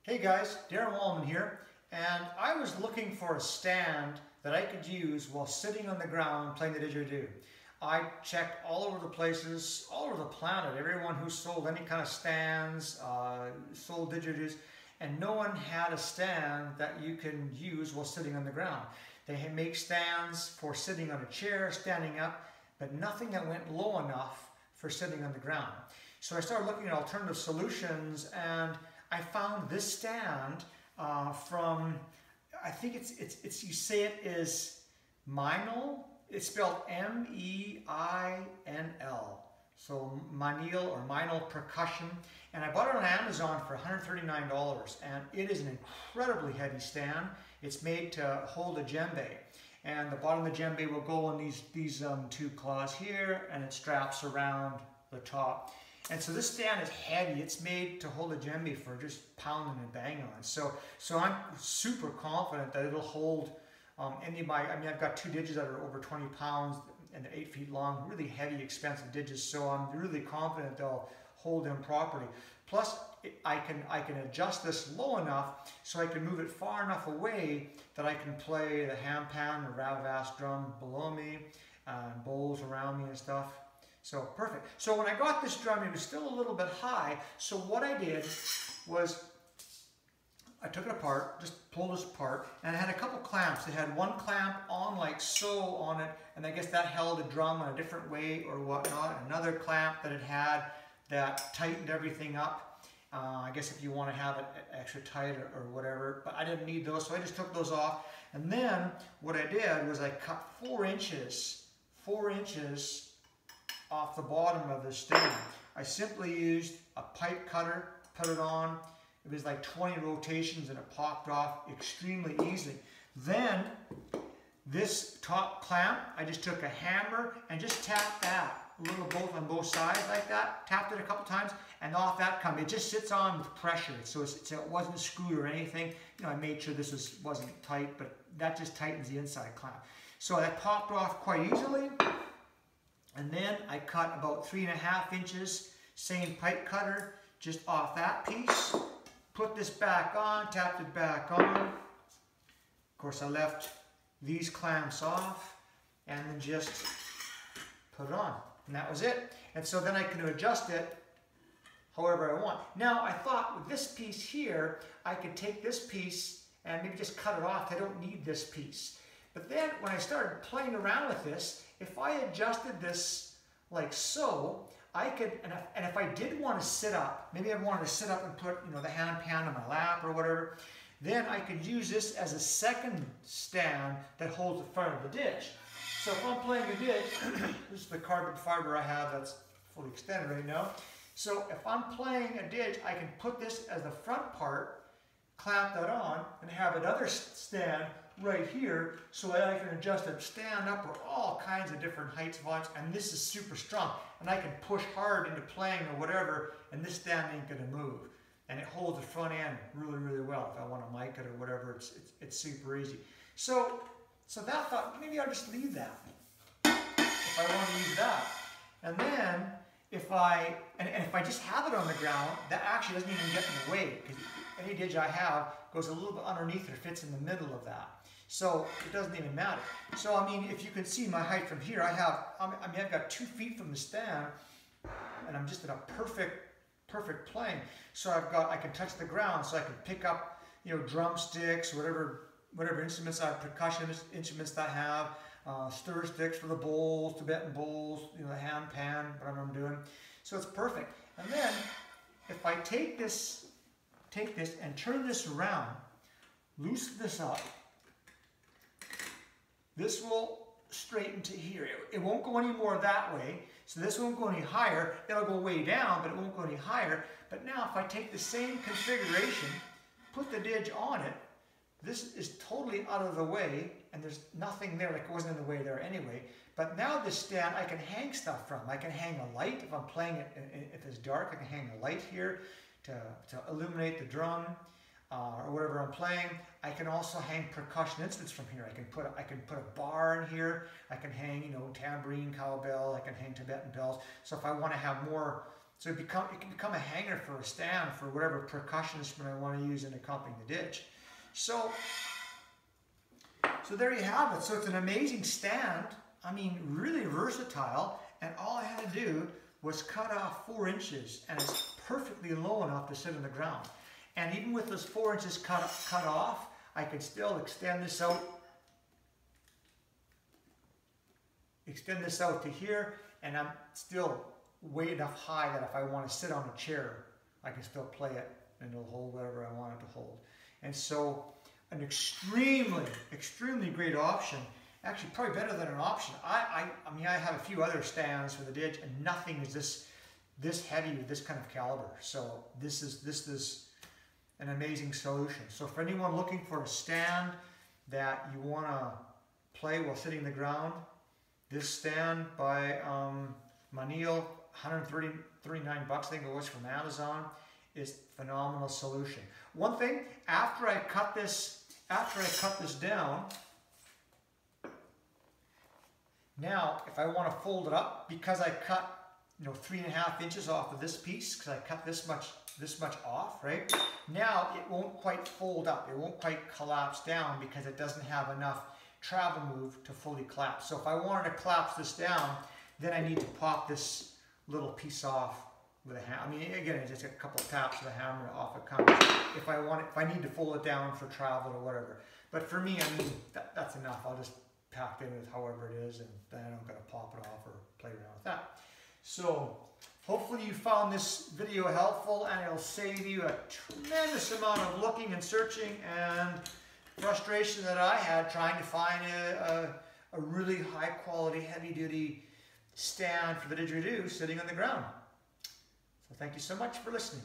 Hey guys, Daran Wallman here, and I was looking for a stand that I could use while sitting on the ground playing the didgeridoo. I checked all over the places, all over the planet, everyone who sold any kind of stands, sold didgeridoos, and no one had a stand that you can use while sitting on the ground. They make stands for sitting on a chair, standing up, but nothing that went low enough for sitting on the ground. So I started looking at alternative solutions, and I found this stand from, I think it's you say it is Meinl. It's spelled M-E-I-N-L. So Meinl or Meinl Percussion. And I bought it on Amazon for $139. And it is an incredibly heavy stand. It's made to hold a djembe. And the bottom of the djembe will go on these two claws here, and it straps around the top. And so this stand is heavy. It's made to hold a djembe for just pounding and banging on. So I'm super confident that it'll hold any of my, I mean, I've got two didges that are over 20 pounds and they're 8 feet long, really heavy, expensive didges. So I'm really confident they'll hold them properly. Plus, I can adjust this low enough so I can move it far enough away that I can play the ham pan or ravas drum below me and bowls around me and stuff. So perfect. So when I got this drum, it was still a little bit high. So what I did was I took it apart, just pulled this apart, and it had a couple clamps. It had one clamp on like so on it, and I guess that held the drum in a different way or whatnot. Another clamp that it had that tightened everything up. I guess if you want to have it extra tight or whatever, but I didn't need those, so I just took those off. And then what I did was I cut 4 inches off the bottom of the stand. I simply used a pipe cutter, put it on. It was like 20 rotations and it popped off extremely easily. Then this top clamp, I just took a hammer and just tapped that a little both on both sides like that. Tapped it a couple times and off that comes. It just sits on with pressure. So it wasn't screwed or anything. You know, I made sure this wasn't tight, but that just tightens the inside clamp. So that popped off quite easily. And then I cut about 3.5 inches, same pipe cutter, just off that piece. Put this back on, tapped it back on. Of course, I left these clamps off and then just put it on. And that was it. And so then I can adjust it however I want. Now, I thought with this piece here, I could take this piece and maybe just cut it off. I don't need this piece. But then when I started playing around with this, if I adjusted this like so, I could, and if I did want to sit up, maybe I wanted to sit up and put, you know, the hand pan on my lap or whatever, then I could use this as a second stand that holds the front of the ditch. So if I'm playing a ditch, this is the carbon fiber I have that's fully extended right now. So if I'm playing a ditch, I can put this as the front part, clamp that on, and have another stand right here so that I can adjust it, stand up, or all kinds of different heights, volumes, and this is super strong. And I can push hard into playing or whatever, and this stand ain't gonna move. And it holds the front end really, really well. If I want to mic it or whatever, it's super easy. So that thought, maybe I'll just leave that if I want to use that. And then if I just have it on the ground, that actually doesn't even get in the way, because any didge I have goes a little bit underneath or fits in the middle of that. So it doesn't even matter. So I mean, if you can see my height from here, I've got 2 feet from the stand, and I'm just in a perfect plane. So I can touch the ground, so I can pick up, you know, drumsticks, whatever instruments I have, percussion instruments that I have, stir sticks for the bowls, Tibetan bowls, you know, the hand pan, whatever I'm doing. So it's perfect. And then if I take this and turn this around, loosen this up, this will straighten to here. It won't go any more that way, so this won't go any higher. It'll go way down, but it won't go any higher. But now if I take the same configuration, put the didge on it, this is totally out of the way, and there's nothing there, like it wasn't in the way there anyway. But now this stand, I can hang stuff from. I can hang a light if I'm playing it, if it's dark, I can hang a light here to illuminate the drum. Or whatever I'm playing. I can also hang percussion instruments from here. I can put a bar in here. I can hang, you know, tambourine, cowbell. I can hang Tibetan bells. So if I want to have more So it can become a hanger for a stand for whatever percussion instrument I want to use in accompanying the didge. So there you have it. So it's an amazing stand. I mean, really versatile. And all I had to do was cut off 4 inches, and it's perfectly low enough to sit on the ground. And even with those 4 inches cut off, I could still extend this out to here, and I'm still way enough high that if I want to sit on a chair, I can still play it, and it'll hold whatever I want it to hold. And so an extremely, extremely great option. Actually, probably better than an option. I mean, I have a few other stands for the didge, and nothing is this heavy with this kind of caliber. So this is an amazing solution. So for anyone looking for a stand that you want to play while sitting on the ground, this stand by Manil, $139 I think it was from Amazon, is a phenomenal solution. One thing, after I cut this down, now if I want to fold it up, because I cut 3.5 inches off of this piece, because I cut this much off, right? Now it won't quite fold up, it won't quite collapse down because it doesn't have enough travel move to fully collapse. So if I wanted to collapse this down, then I need to pop this little piece off with a hammer. I mean, again, it's just a couple of taps with a hammer, off it comes. If I need to fold it down for travel or whatever. But for me, I mean, that's enough. I'll just pack it in with however it is, and then I don't got to pop it off or play around with that. So hopefully you found this video helpful, and it'll save you a tremendous amount of looking and searching and frustration that I had trying to find a really high quality, heavy duty stand for the didgeridoo sitting on the ground. So thank you so much for listening.